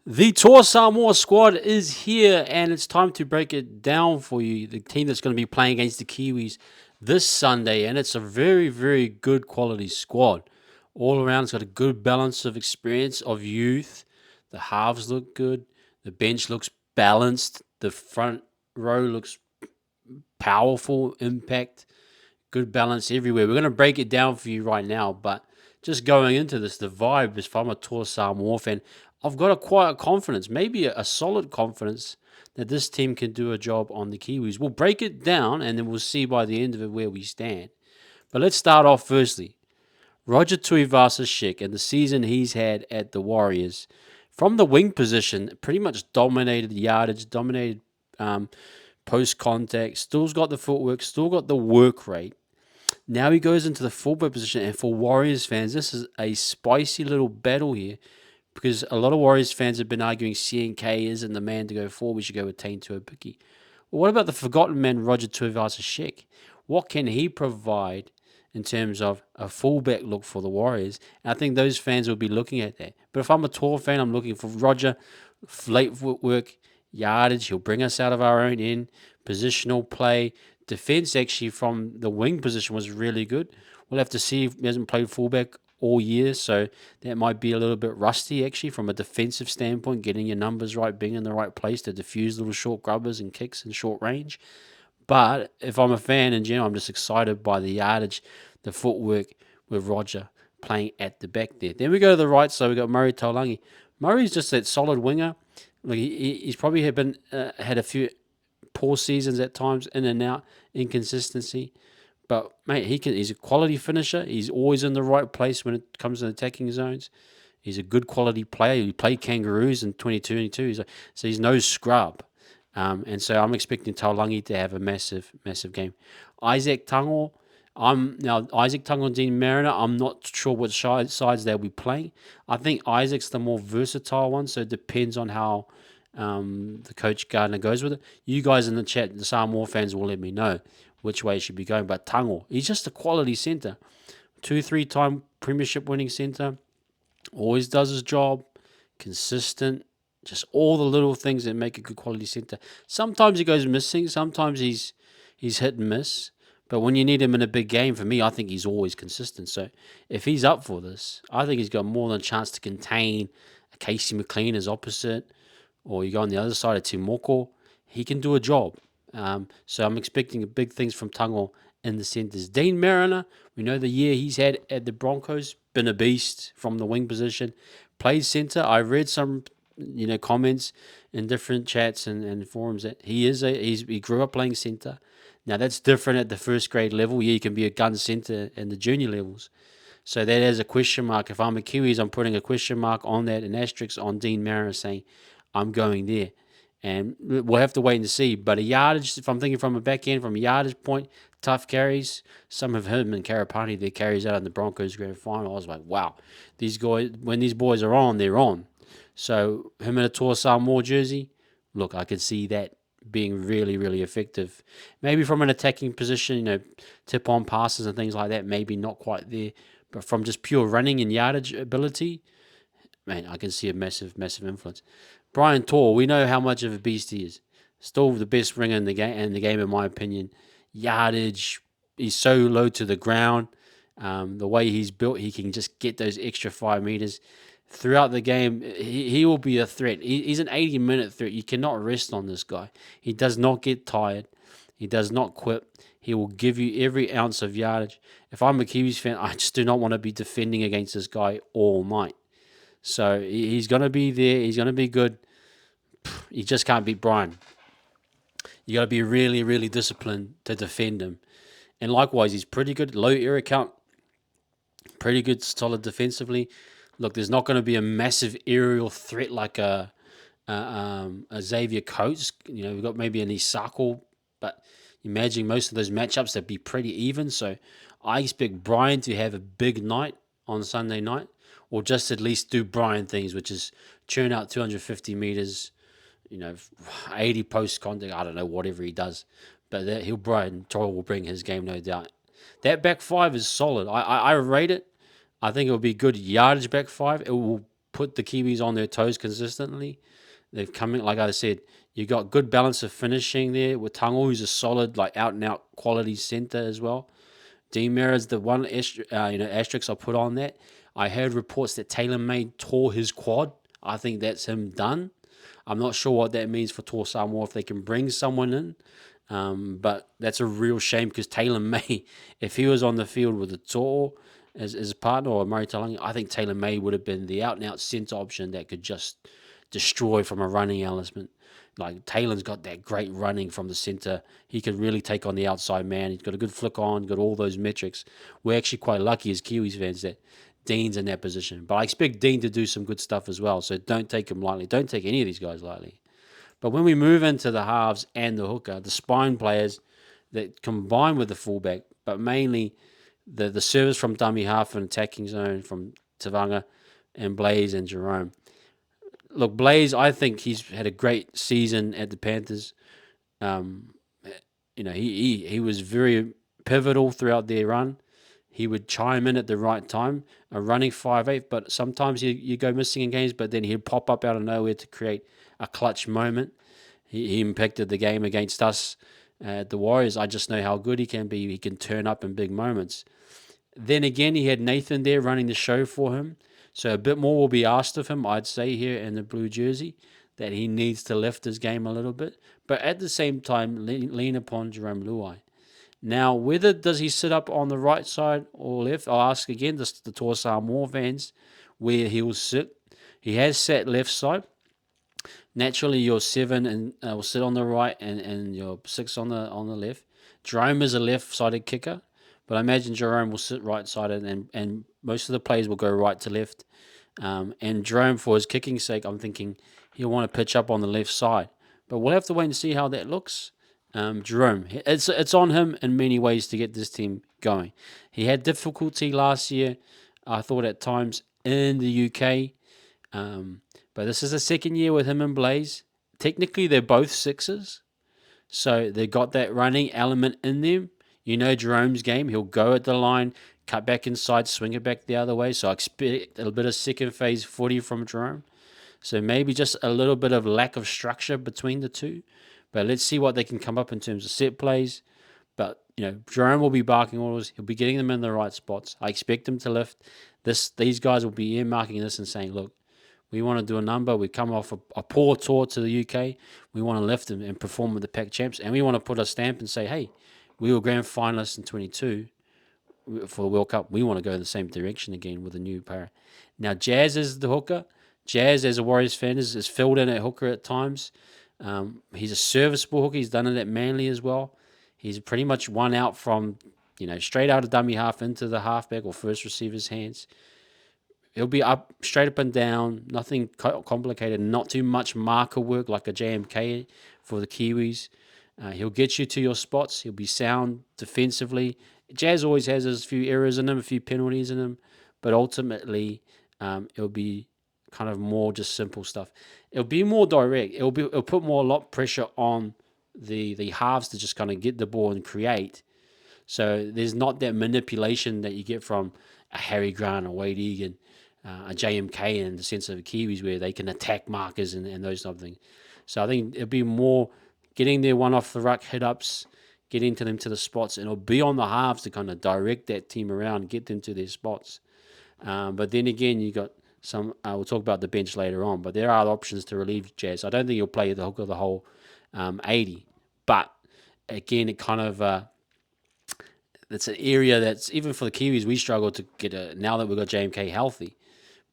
The Tour Samoa squad is here, and it's time to break it down for you. The team that's going to be playing against the Kiwis this Sunday, and it's a very, very good quality squad. All around, it's got a good balance of experience, of youth. The halves look good. The bench looks balanced. The front row looks powerful, impact, good balance everywhere. We're going to break it down for you right now, but just going into this, the vibe is from a Tour Samoa fan. I've got a quiet confidence, maybe a solid confidence that this team can do a job on the Kiwis. We'll break it down and then we'll see by the end of it where we stand. But let's start off firstly. Roger Tuivasa-Sheck and the season he's had at the Warriors, from the wing position, pretty much dominated yardage, dominated post contact, still's got the footwork, still got the work rate. Now he goes into the fullback position, and for Warriors fans, this is a spicy little battle here because a lot of Warriors fans have been arguing CNK isn't the man to go forward. We should go with Tane Tuapiki. Well, what about the forgotten man, Roger Tuivasa-Sheck? What can he provide in terms of a fullback look for the Warriors? And I think those fans will be looking at that. But if I'm a Tour fan, I'm looking for Roger, late footwork, yardage. He'll bring us out of our own end, positional play. Defense actually from the wing position was really good. We'll have to see if he hasn't played fullback all year, so that might be a little bit rusty actually from a defensive standpoint, getting your numbers right, being in the right place to diffuse little short grubbers and kicks in short range. But if I'm a fan in general, I'm just excited by the yardage, the footwork with Roger playing at the back there. Then we go to the right side, we got Murray Talagi. Murray's just that solid winger. Like he's probably had a few poor seasons at times, in and out, inconsistency. But mate, he's a quality finisher. He's always in the right place when it comes to attacking zones. He's a good quality player. He played Kangaroos in 2022, so he's no scrub. And so I'm expecting Taulangi to have a massive, massive game. Isaac Tango, Isaac Tango and Dean Mariner. I'm not sure what sides they'll be playing. I think Isaac's the more versatile one, so it depends on how the coach Gardner goes with it. You guys in the chat, the Samoa fans, will let me know which way he should be going. But Tango, he's just a quality centre. 2-3 time premiership winning centre. Always does his job. Consistent. Just all the little things that make a good quality centre. Sometimes he goes missing. Sometimes he's hit and miss. But when you need him in a big game, for me, I think he's always consistent. So if he's up for this, I think he's got more than a chance to contain a Casey McLean as opposite, or you go on the other side of Timoko. He can do a job. So I'm expecting big things from Tango in the centres. Dean Mariner, we know the year he's had at the Broncos, been a beast from the wing position. Plays centre. I read some comments in different chats and forums that he grew up playing centre. Now that's different at the first grade level. Yeah, you can be a gun centre in the junior levels. So that is a question mark. If I'm a Kiwis, I'm putting a question mark on that, an asterisk on Dean Mariner saying I'm going there. And we'll have to wait and see. But a yardage, if I'm thinking from a back end, from a yardage point, tough carries. Some of him and Karapani, their carries out in the Broncos grand final. I was like, wow, these guys, when these boys are on, they're on. So him in a Tour Samoa jersey, look, I could see that being really, really effective. Maybe from an attacking position, tip on passes and things like that, maybe not quite there. But from just pure running and yardage ability, man, I can see a massive, massive influence. Brian Tor, we know how much of a beast he is. Still the best ringer in the game, in my opinion. Yardage, he's so low to the ground. The way he's built, he can just get those extra 5 meters throughout the game. He will be a threat. He's an 80-minute threat. You cannot rest on this guy. He does not get tired. He does not quit. He will give you every ounce of yardage. If I'm a Kiwis fan, I just do not want to be defending against this guy all night. So he's going to be there. He's going to be good. You just can't beat Brian. You got to be really, really disciplined to defend him. And likewise, he's pretty good. Low error count. Pretty good, solid defensively. Look, there's not going to be a massive aerial threat like a Xavier Coates. We've got maybe an Isako, but imagine most of those matchups, they'd be pretty even. So I expect Brian to have a big night on Sunday night, or just at least do Brian things, which is churn out 250 meters, 80 post contact. I don't know, whatever he does. But Brian Troy will bring his game, no doubt. That back five is solid. I rate it. I think it will be good yardage back five. It will put the Kiwis on their toes consistently. They've coming, like I said, you got good balance of finishing there with Tango, who's a solid, like out and out quality center as well. Demir is the one asterisk I put on that. I heard reports that Taylor May tore his quad. I think that's him done. I'm not sure what that means for Tor Samoa if they can bring someone in. But that's a real shame because Taylor May, if he was on the field with a Tor as a partner or Murray Talagi, I think Taylor May would have been the out and out centre option that could just destroy from a running element. Like Taylor's got that great running from the centre. He could really take on the outside man. He's got a good flick on, got all those metrics. We're actually quite lucky as Kiwis fans that Dean's in that position. But I expect Dean to do some good stuff as well. So don't take him lightly. Don't take any of these guys lightly. But when we move into the halves and the hooker, the spine players that combine with the fullback, but mainly the service from dummy half and attacking zone from Tavanga and Blaze and Jerome. Look, Blaze, I think he's had a great season at the Panthers. Um, he was very pivotal throughout their run. He would chime in at the right time, a running 5'8", but sometimes you go missing in games, but then he'd pop up out of nowhere to create a clutch moment. He impacted the game against us at the Warriors. I just know how good he can be. He can turn up in big moments. Then again, he had Nathan there running the show for him. So a bit more will be asked of him, I'd say, here in the blue jersey, that he needs to lift his game a little bit. But at the same time, lean upon Jerome Luai. Now, whether does he sit up on the right side or left, I'll ask again the Tor Samoa fans where he'll sit. He has sat left side. Naturally, your 7 and will sit on the right, and your 6 on the left. Jerome is a left-sided kicker, but I imagine Jerome will sit right-sided, and most of the players will go right to left. And Jerome, for his kicking sake, I'm thinking he'll want to pitch up on the left side. But we'll have to wait and see how that looks. Jerome, it's on him in many ways to get this team going. He had difficulty last year, I thought at times in the UK, but this is the second year with him and Blaze. Technically, they're both sixes, so they got that running element in them. You know Jerome's game; he'll go at the line, cut back inside, swing it back the other way. So I expect a little bit of second phase footy from Jerome. So maybe just a little bit of lack of structure between the two. But let's see what they can come up in terms of set plays. But, Jerome will be barking orders. He'll be getting them in the right spots. I expect him to lift. These guys will be earmarking this and saying, look, we want to do a number. We come off a poor tour to the UK. We want to lift them and perform with the Pac champs. And we want to put a stamp and say, hey, we were grand finalists in 22 for the World Cup. We want to go in the same direction again with a new pair. Now, Jazz is the hooker. Jazz, as a Warriors fan, is filled in at hooker at times. He's a serviceable hooker. He's done it at Manly as well. He's pretty much one out from, straight out of dummy half into the halfback or first receiver's hands. He'll be up, straight up and down, nothing complicated, not too much marker work like a JMK for the Kiwis. He'll get you to your spots. He'll be sound defensively. Jazz always has a few errors in him, a few penalties in him, but ultimately it'll be kind of more just simple stuff. It'll be more direct. It'll put a lot pressure on the halves to just kind of get the ball and create. So there's not that manipulation that you get from a Harry Grant or Wade Egan, a JMK in the sense of the Kiwis where they can attack markers and those type of things. So I think it'll be more getting their one off the ruck hit ups, getting to them to the spots, and it'll be on the halves to kind of direct that team around, get them to their spots. But then again, you got some. We'll talk about the bench later on, but there are options to relieve Jazz. I don't think he'll play the hook of the whole 80, but again, it kind of it's an area that's even for the Kiwis we struggle to get now that we've got JMK healthy.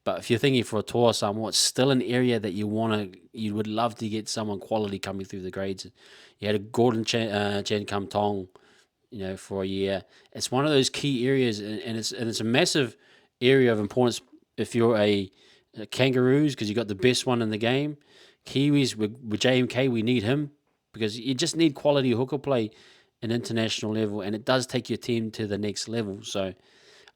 But if you're thinking for a tour somewhat, it's still an area that you would love to get someone quality coming through the grades. You had a Gordon Chen Kam Tong, for a year. It's one of those key areas, and it's a massive area of importance if you're a Kangaroos because you got the best one in the game. Kiwis with JMK, we need him because you just need quality hooker play at international level, and it does take your team to the next level. So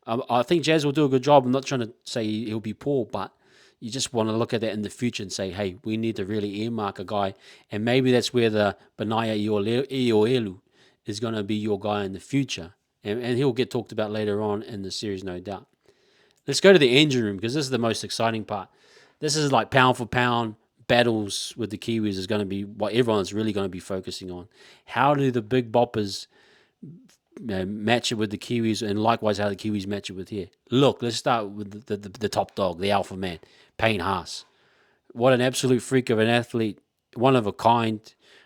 I think Jazz will do a good job. I'm not trying to say he'll be poor, but you just want to look at that in the future and say, hey, we need to really earmark a guy. And maybe that's where the Benaya Ioelu is going to be your guy in the future. And he'll get talked about later on in the series, no doubt. Let's go to the engine room because this is the most exciting part. This is like pound for pound battles with the Kiwis is going to be what everyone's really going to be focusing on. How do the big boppers match it with the Kiwis, and likewise how the Kiwis match it with here? Look, let's start with the top dog, the alpha man, Payne Haas. What an absolute freak of an athlete, one of a kind.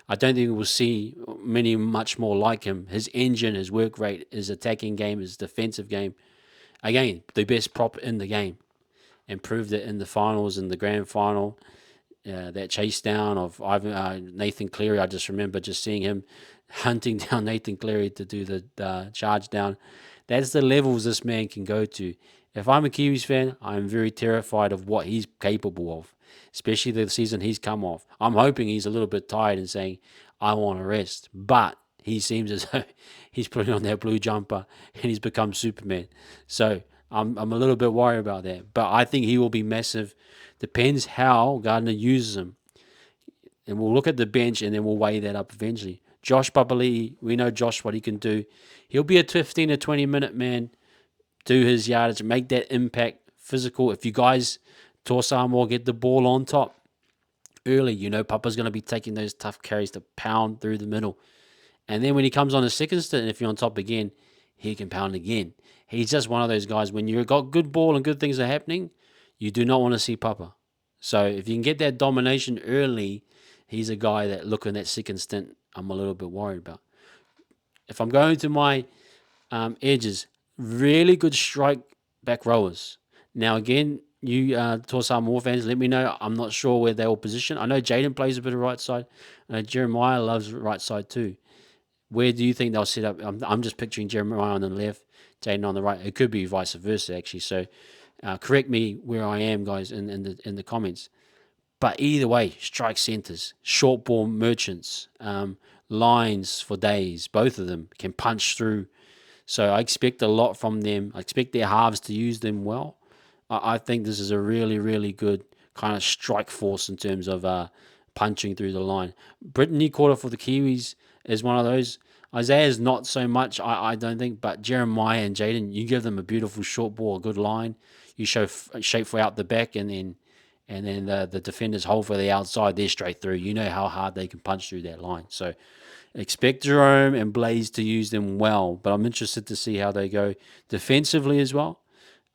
I don't think we'll see many much more like him. His engine, his work rate, his attacking game, his defensive game. Again, the best prop in the game, and proved it in the finals and the grand final. That chase down of Nathan Cleary, I just remember just seeing him hunting down Nathan Cleary to do the charge down. That's the levels this man can go to. If I'm a Kiwis fan, I'm very terrified of what he's capable of, especially the season he's come off. I'm hoping he's a little bit tired and saying, I want to rest. But he seems as though he's putting on that blue jumper and he's become Superman. So I'm a little bit worried about that. But I think he will be massive. Depends how Gardner uses him. And we'll look at the bench and then we'll weigh that up eventually. Josh Papali'i, we know Josh what he can do. He'll be a 15 to 20 minute man, do his yardage, make that impact, physical. If you guys, Samoa, get the ball on top early, you know Papa's going to be taking those tough carries to pound through the middle. And then when he comes on the second stint, if you're on top again, he can pound again. He's just one of those guys, when you've got good ball and good things are happening, you do not want to see Papa. So if you can get that domination early, he's a guy that, look, in that second stint, I'm a little bit worried about. If I'm going to my edges, really good strike back rowers. Now, again, you Torsar Moore fans, let me know. I'm not sure where they will position. I know Jaden plays a bit of right side. Jeremiah loves right side too. Where do you think they'll set up? I'm just picturing Jeremiah on the left, Jaden on the right. It could be vice versa, actually. So correct me where I am, guys, in the comments. But either way, strike centers, short ball merchants, lines for days. Both of them can punch through. So I expect a lot from them. I expect their halves to use them well. I think this is a really, really good kind of strike force in terms of punching through the line. Brittany Quarter for the Kiwis is one of those. Isaiah's not so much, I don't think, but Jeremiah and Jaden, you give them a beautiful short ball, a good line. You show shape for out the back, and then the defenders hold for the outside. They're straight through. You know how hard they can punch through that line. So expect Jerome and Blaze to use them well, but I'm interested to see how they go defensively as well.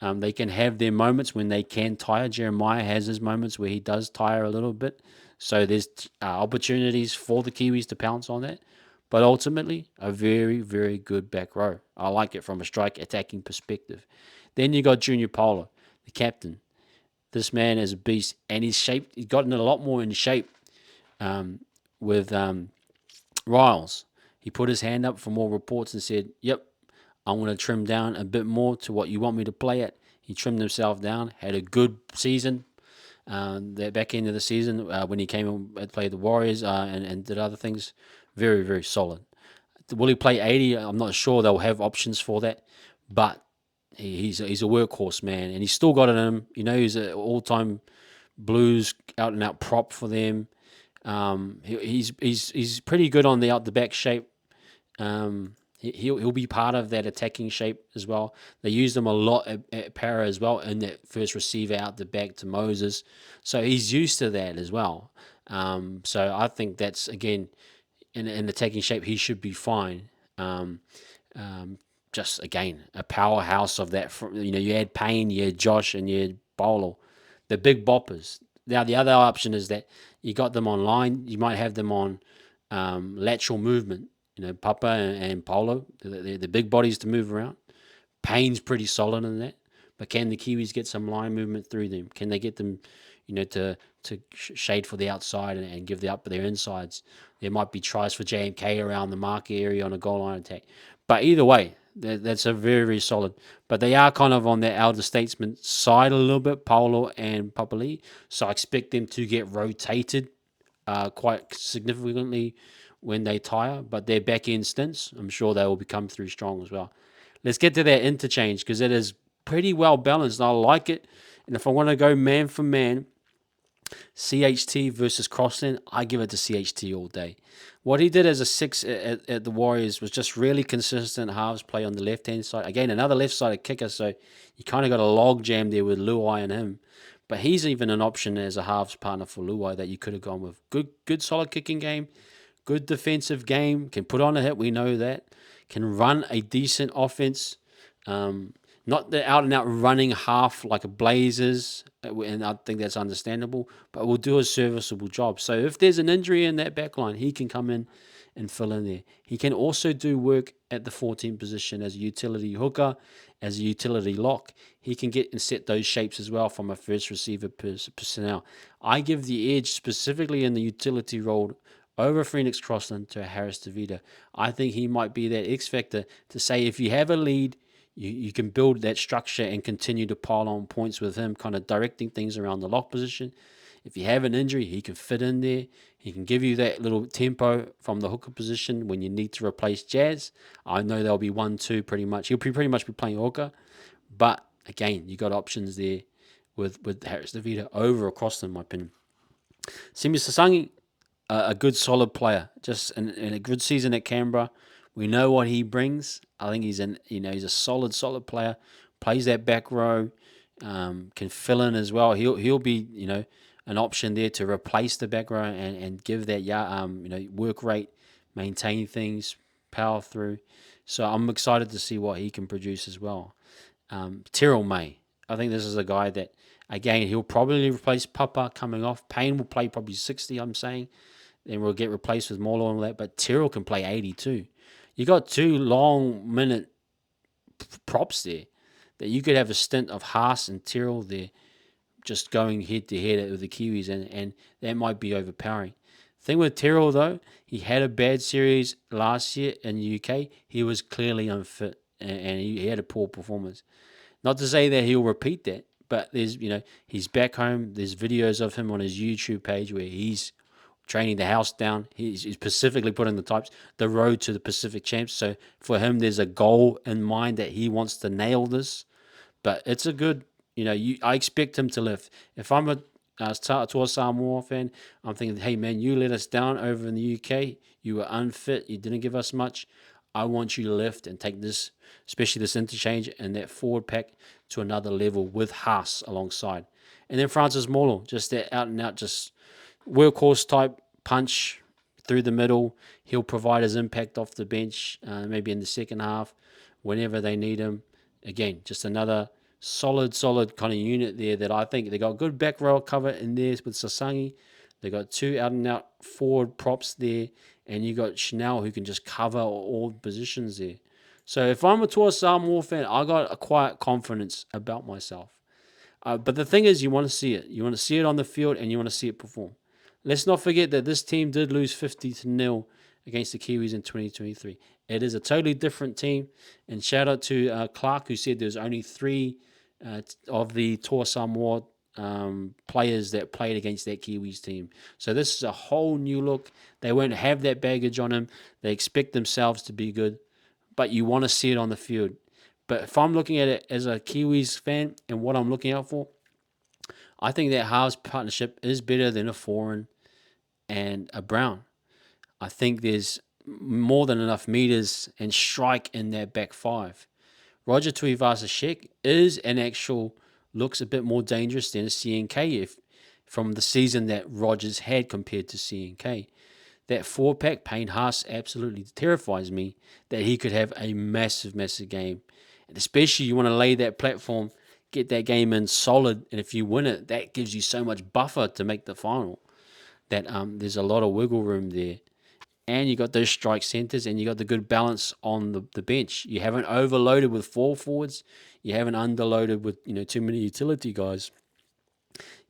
They can have their moments when they can tire. Jeremiah has his moments where he does tire a little bit. So there's opportunities for the Kiwis to pounce on that. But ultimately, a very, very good back row. I like it from a strike attacking perspective. Then you got Junior Polo, the captain. This man is a beast, and he's shaped. He's gotten a lot more in shape with Riles. He put his hand up for more reports and said, "Yep, I want to trim down a bit more to what you want me to play at." He trimmed himself down, had a good season. The back end of the season when he came and played the Warriors and did other things, very, very solid. Will he play 80? I'm not sure. They'll have options for that, but he's a workhorse, man, and he's still got it in him. You know, he's an all-time Blues out and out prop for them. He's pretty good on the out the back shape. He'll be part of that attacking shape as well. They use them a lot at para as well in that first receiver out the back to Moses, so he's used to that as well. So I think that's, again, in attacking shape, he should be fine. Just again a powerhouse of that. You had Payne, you had Josh, and you had Bolo, the big boppers. Now the other option is that you got them online. You might have them on lateral movement. Papa and Polo, they're the big bodies to move around. Payne's pretty solid in that, but can the Kiwis get some line movement through them? Can they get them, to shade for the outside and give the up their insides? There might be tries for JMK around the mark area on a goal line attack. But either way, that's a very, very solid. But they are kind of on the elder statesman side a little bit, Paolo and Papali. So I expect them to get rotated quite significantly when they tire. But their back end stints, I'm sure they will come through strong as well. Let's get to that interchange, because it is pretty well balanced. I like it. And if I want to go man for man, CHT versus Crossland, I give it to CHT all day. What he did as a 6 at the Warriors was just really consistent halves play on the left-hand side. Again, another left-sided kicker, so you kind of got a log jam there with Luai and him. But he's even an option as a halves partner for Luai that you could have gone with. Good solid kicking game, good defensive game, can put on a hit, we know that. Can run a decent offense. Not the out and out running half like a Blazers, and I think that's understandable, but will do a serviceable job. So if there's an injury in that back line, he can come in and fill in there. He can also do work at the 14 position as a utility hooker, as a utility lock. He can get and set those shapes as well from a first receiver personnel. I give the edge specifically in the utility role over Phoenix Crossland to Harris DeVita. I think he might be that X factor to say if you have a lead, you can build that structure and continue to pile on points with him, kind of directing things around the lock position. If you have an injury, he can fit in there. He can give you that little tempo from the hooker position when you need to replace Jazz. I know there'll be 1-2 pretty much. He'll pretty much be playing hooker. But again, you got options there with Harris DeVita over across them, in my opinion. Simi Sasangi, a good solid player, just in a good season at Canberra. We know what he brings. I think he's he's a solid player. Plays that back row, can fill in as well. He'll be an option there to replace the back row and give that work rate, maintain things, power through. So I'm excited to see what he can produce as well. Tyrrell May, I think this is a guy that again he'll probably replace Papa coming off. Payne will play probably 60. I'm saying. Then we'll get replaced with Molo and all that. But Tyrrell can play 82. You got 2 long minute props there that you could have a stint of Haas and Tyrrell there just going head to head with the Kiwis, and that might be overpowering. Thing with Tyrrell though, he had a bad series last year in the UK. He was clearly unfit and he had a poor performance. Not to say that he'll repeat that, but there's he's back home. There's videos of him on his YouTube page where he's training the house down. He's specifically put in the types, the road to the Pacific Champs. So for him, there's a goal in mind that he wants to nail this. But it's a good, I expect him to lift. If I'm a Toa Samoa fan, I'm thinking, hey man, you let us down over in the UK. You were unfit. You didn't give us much. I want you to lift and take this, especially this interchange and that forward pack to another level with Haas alongside. And then Francis Molo, just that out and out, just workhorse type punch through the middle. He'll provide his impact off the bench, maybe in the second half, whenever they need him. Again, just another solid kind of unit there that I think they got good back row cover in there with Sasangi. They got 2 out and out forward props there, and you got Chanel who can just cover all positions there. So if I'm a Toa Samoa fan, I got a quiet confidence about myself. But the thing is, you want to see it. You want to see it on the field, and you want to see it perform. Let's not forget that this team did lose 50-0 against the Kiwis in 2023. It is a totally different team. And shout out to Clark, who said there's only 3 of the Toa Samoa players that played against that Kiwis team. So this is a whole new look. They won't have that baggage on them. They expect themselves to be good. But you want to see it on the field. But if I'm looking at it as a Kiwis fan and what I'm looking out for, I think that Halves partnership is better than a Foreign and a Brown. I think there's more than enough meters and strike in that back 5. Roger Tuivasa-Sheck is an actual, looks a bit more dangerous than a CNK from the season that Rogers had compared to CNK. That 4-pack, Payne Haas, absolutely terrifies me that he could have a massive game. And especially you want to lay that platform, get that game in solid, and if you win it, that gives you so much buffer to make the final that there's a lot of wiggle room there. And you got those strike centers, and you got the good balance on the bench. You haven't overloaded with 4 forwards. You haven't underloaded with too many utility guys.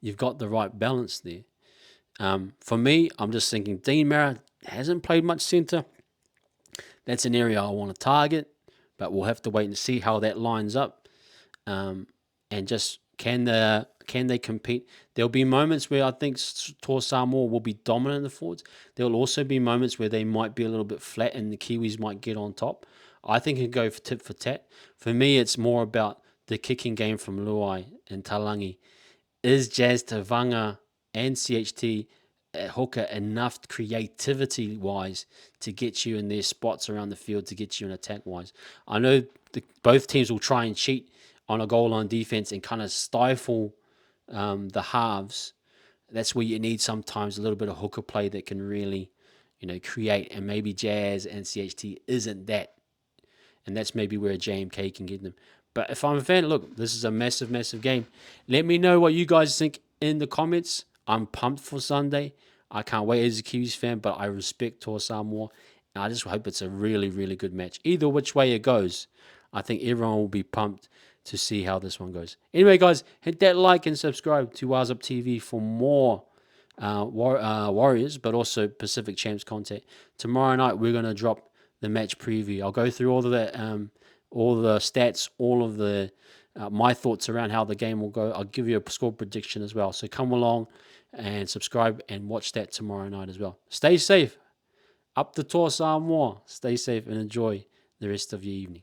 You've got the right balance there. For me, I'm just thinking Dean Mara hasn't played much center. That's an area I want to target, but we'll have to wait and see how that lines up. And just can they compete? There'll be moments where I think Toa Samoa will be dominant in the forwards. There will also be moments where they might be a little bit flat and the Kiwis might get on top. I think it can go for tit for tat. For me, it's more about the kicking game from Luai and Talagi. Is Jazz Tavanga and CHT at hooker enough creativity-wise to get you in their spots around the field, to get you in attack-wise? I know both teams will try and cheat on a goal line defense and kind of stifle the halves, that's where you need sometimes a little bit of hooker play that can really, create. And maybe Jazz and CHT isn't that. And that's maybe where a JMK can get them. But if I'm a fan, look, this is a massive, massive game. Let me know what you guys think in the comments. I'm pumped for Sunday. I can't wait as a Kiwis fan, but I respect Tor Samoa. And I just hope it's a really, really good match. Either which way it goes, I think everyone will be pumped to see how this one goes. Anyway, guys, hit that like and subscribe to Wise Up TV for more Warriors, but also Pacific Champs content. Tomorrow night, we're going to drop the match preview. I'll go through all of the stats, all of the my thoughts around how the game will go. I'll give you a score prediction as well. So come along and subscribe and watch that tomorrow night as well. Stay safe. Up the Tor Samoa. Stay safe and enjoy the rest of your evening.